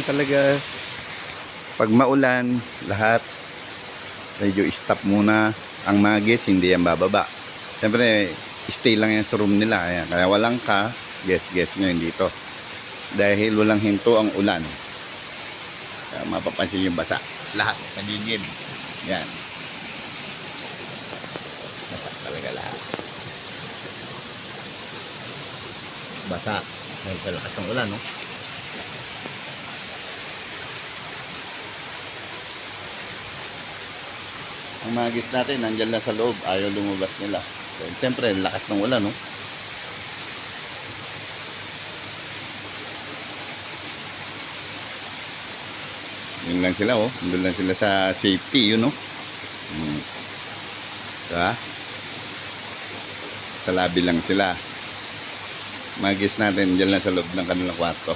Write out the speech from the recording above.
talaga pag maulan, lahat medyo stop muna. Ang mga guests hindi yan bababa. Siyempre, stay lang yan sa room nila. Ayan. Kaya walang guest ngayon dito. Dahil walang hinto ang ulan. Kaya mapapansin yung basa. Lahat, paligid. Yan. Basa talaga lahat. Basa. Dahil sa lakas ng ulan, no? Ang mga guests natin, nandyan lang sa loob. Ayaw lumabas nila. So, siyempre, lakas ng ulan, no? Yun lang sila, oh. Doon lang sila sa safety, yun, no? Diba? Sa lobby lang sila. Mga guests natin, dyan lang sa loob ng kanilang kwarto.